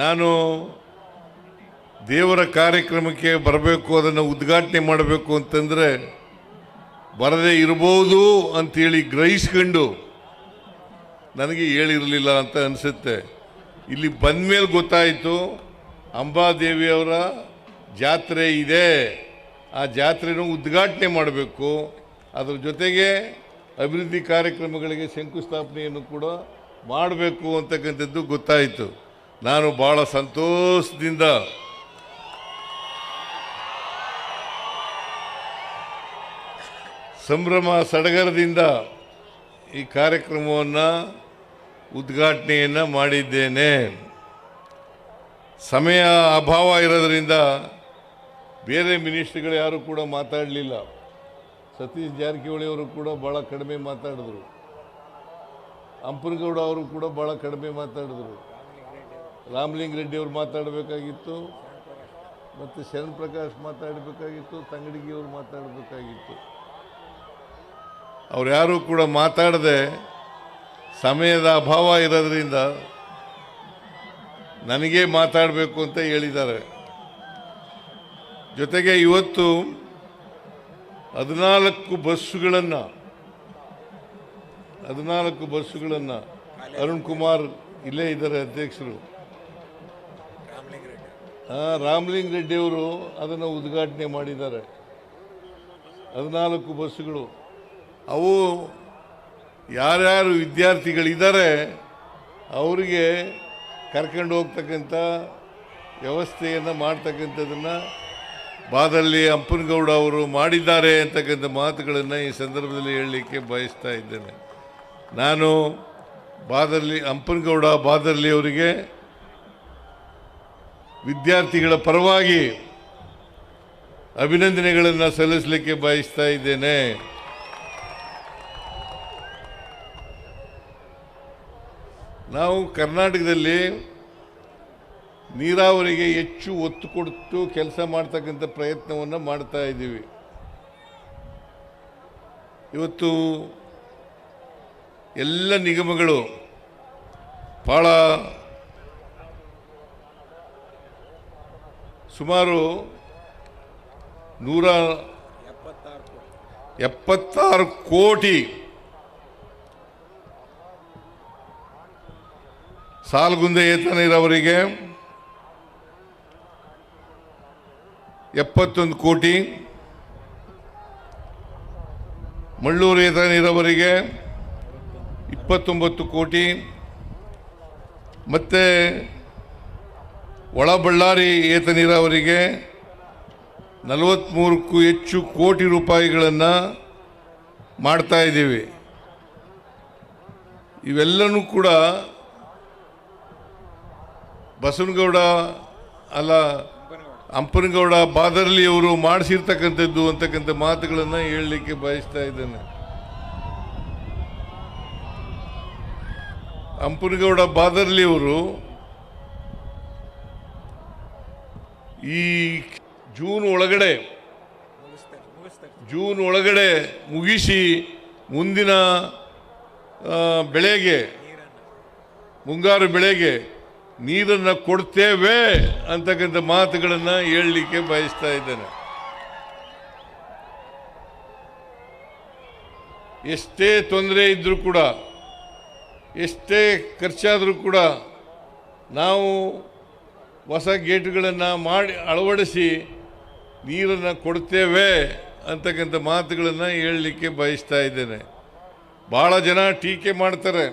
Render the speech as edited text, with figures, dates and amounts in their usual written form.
ನಾನು ದೇವರ ಕಾರ್ಯಕ್ರಮಕ್ಕೆ ಬರಬೇಕು, ಅದನ್ನು ಉದ್ಘಾಟನೆ ಮಾಡಬೇಕು ಅಂತಂದರೆ ಬರದೇ ಇರ್ಬೋದು ಅಂಥೇಳಿ ಗ್ರಹಿಸ್ಕೊಂಡು ನನಗೆ ಹೇಳಿರಲಿಲ್ಲ ಅಂತ ಅನಿಸುತ್ತೆ. ಇಲ್ಲಿ ಬಂದ ಮೇಲೆ ಗೊತ್ತಾಯಿತು ಅಂಬಾದೇವಿಯವರ ಜಾತ್ರೆ ಇದೆ, ಆ ಜಾತ್ರೆನೂ ಉದ್ಘಾಟನೆ ಮಾಡಬೇಕು, ಅದರ ಜೊತೆಗೆ ಅಭಿವೃದ್ಧಿ ಕಾರ್ಯಕ್ರಮಗಳಿಗೆ ಶಂಕುಸ್ಥಾಪನೆಯನ್ನು ಕೂಡ ಮಾಡಬೇಕು ಅಂತಕ್ಕಂಥದ್ದು ಗೊತ್ತಾಯಿತು. ನಾನು ಭಾಳ ಸಂತೋಷದಿಂದ ಸಂಭ್ರಮ ಸಡಗರದಿಂದ ಈ ಕಾರ್ಯಕ್ರಮವನ್ನು ಉದ್ಘಾಟನೆಯನ್ನು ಮಾಡಿದ್ದೇನೆ. ಸಮಯ ಅಭಾವ ಇರೋದರಿಂದ ಬೇರೆ ಮಿನಿಸ್ಟ್ರಿಗಳು ಯಾರೂ ಕೂಡ ಮಾತಾಡಲಿಲ್ಲ. ಸತೀಶ್ ಜಾರಕಿಹೊಳಿ ಅವರು ಕೂಡ ಭಾಳ ಕಡಿಮೆ ಮಾತಾಡಿದ್ರು, ಅಂಪನಗೌಡ ಅವರು ಕೂಡ ಭಾಳ ಕಡಿಮೆ ಮಾತಾಡಿದ್ರು, ರಾಮಲಿಂಗ ರೆಡ್ಡಿ ಅವರು ಮಾತಾಡಬೇಕಾಗಿತ್ತು, ಮತ್ತು ಶರಣ್ ಪ್ರಕಾಶ್ ಮಾತಾಡಬೇಕಾಗಿತ್ತು, ತಂಗಡಿಗಿ ಅವರು ಮಾತಾಡಬೇಕಾಗಿತ್ತು. ಅವ್ರು ಯಾರೂ ಕೂಡ ಮಾತಾಡದೆ ಸಮಯದ ಅಭಾವ ಇರೋದ್ರಿಂದ ನನಗೇ ಮಾತಾಡಬೇಕು ಅಂತ ಹೇಳಿದ್ದಾರೆ. ಜೊತೆಗೆ ಇವತ್ತು 14 ಬಸ್ಸುಗಳನ್ನು ಅರುಣ್ ಕುಮಾರ್ ಇಲ್ಲೇ ಇದ್ದಾರೆ, ಅಧ್ಯಕ್ಷರು ರಾಮಲಿಂಗ ರೆಡ್ಡಿ ಅವರು ಅದನ್ನು ಉದ್ಘಾಟನೆ ಮಾಡಿದ್ದಾರೆ. 14 ಬಸ್ಸುಗಳು ಅವು ಯಾರ್ಯಾರು ವಿದ್ಯಾರ್ಥಿಗಳಿದ್ದಾರೆ ಅವರಿಗೆ ಕರ್ಕೊಂಡು ಹೋಗ್ತಕ್ಕಂಥ ವ್ಯವಸ್ಥೆಯನ್ನು ಮಾಡ್ತಕ್ಕಂಥದ್ದನ್ನು ಬಾದಲ್ಲಿ ಅಂಪನಗೌಡ ಅವರು ಮಾಡಿದ್ದಾರೆ ಅಂತಕ್ಕಂಥ ಮಾತುಗಳನ್ನು ಈ ಸಂದರ್ಭದಲ್ಲಿ ಹೇಳಲಿಕ್ಕೆ ಬಯಸ್ತಾ ಇದ್ದೇನೆ. ನಾನು ಅಂಪನಗೌಡ ಬಾದರ್ಲಿ ಅವರಿಗೆ ವಿದ್ಯಾರ್ಥಿಗಳ ಪರವಾಗಿ ಅಭಿನಂದನೆಗಳನ್ನು ಸಲ್ಲಿಸಲಿಕ್ಕೆ ಬಯಸ್ತಾ ಇದ್ದೇನೆ. ನಾವು ಕರ್ನಾಟಕದಲ್ಲಿ ನೀರಾವರಿಗೆ ಹೆಚ್ಚು ಒತ್ತು ಕೊಟ್ಟು ಕೆಲಸ ಮಾಡ್ತಕ್ಕಂಥ ಪ್ರಯತ್ನವನ್ನು ಮಾಡ್ತಾ ಇದ್ದೀವಿ. ಇವತ್ತು ಎಲ್ಲ ನಿಗಮಗಳು ಭಾಳ ಸುಮಾರು 176 ಕೋಟಿ ಸಾಲ್ಗುಂದೆ ಏತ ನೀರಾವರಿಗೆ 71 ಕೋಟಿ, ಮಳ್ಳೂರು ಏತ ನೀರಾವರಿಗೆ 29 ಕೋಟಿ, ಮತ್ತು ಒಳಬಳ್ಳಾರಿ ಏತ ನೀರಾವರಿಗೆ 43ಕ್ಕೂ ಹೆಚ್ಚು ಕೋಟಿ ರೂಪಾಯಿಗಳನ್ನು ಮಾಡ್ತಾ ಇದ್ದೀವಿ. ಇವೆಲ್ಲನೂ ಕೂಡ ಅಂಪನಗೌಡ ಬಾದರ್ಲಿ ಅವರು ಮಾಡಿಸಿರ್ತಕ್ಕಂಥದ್ದು ಅಂತಕ್ಕಂಥ ಮಾತುಗಳನ್ನು ಹೇಳಲಿಕ್ಕೆ ಬಯಸ್ತಾ ಇದ್ದೇನೆ. ಅಂಪನಗೌಡ ಬಾದರ್ಲಿ ಅವರು ಈ ಜೂನ್ ಒಳಗಡೆ ಮುಗಿಸಿ ಮುಂದಿನ ಬೆಳೆಗೆ, ಮುಂಗಾರು ಬೆಳೆಗೆ ನೀರನ್ನು ಕೊಡ್ತೇವೆ ಅಂತಕ್ಕಂಥ ಮಾತುಗಳನ್ನು ಹೇಳಲಿಕ್ಕೆ ಬಯಸ್ತಾ ಇದ್ದೇನೆ. ಎಷ್ಟೇ ತೊಂದರೆ ಇದ್ದರೂ ಕೂಡ, ಎಷ್ಟೇ ಖರ್ಚಾದರೂ ಕೂಡ ನಾವು ಹೊಸ ಗೇಟ್ಗಳನ್ನು ಮಾಡಿ ಅಳವಡಿಸಿ ನೀರನ್ನು ಕೊಡ್ತೇವೆ ಅಂತಕ್ಕಂಥ ಮಾತುಗಳನ್ನು ಹೇಳಲಿಕ್ಕೆ ಬಯಸ್ತಾ ಇದ್ದೇನೆ. ಭಾಳ ಜನ ಟೀಕೆ ಮಾಡ್ತಾರೆ,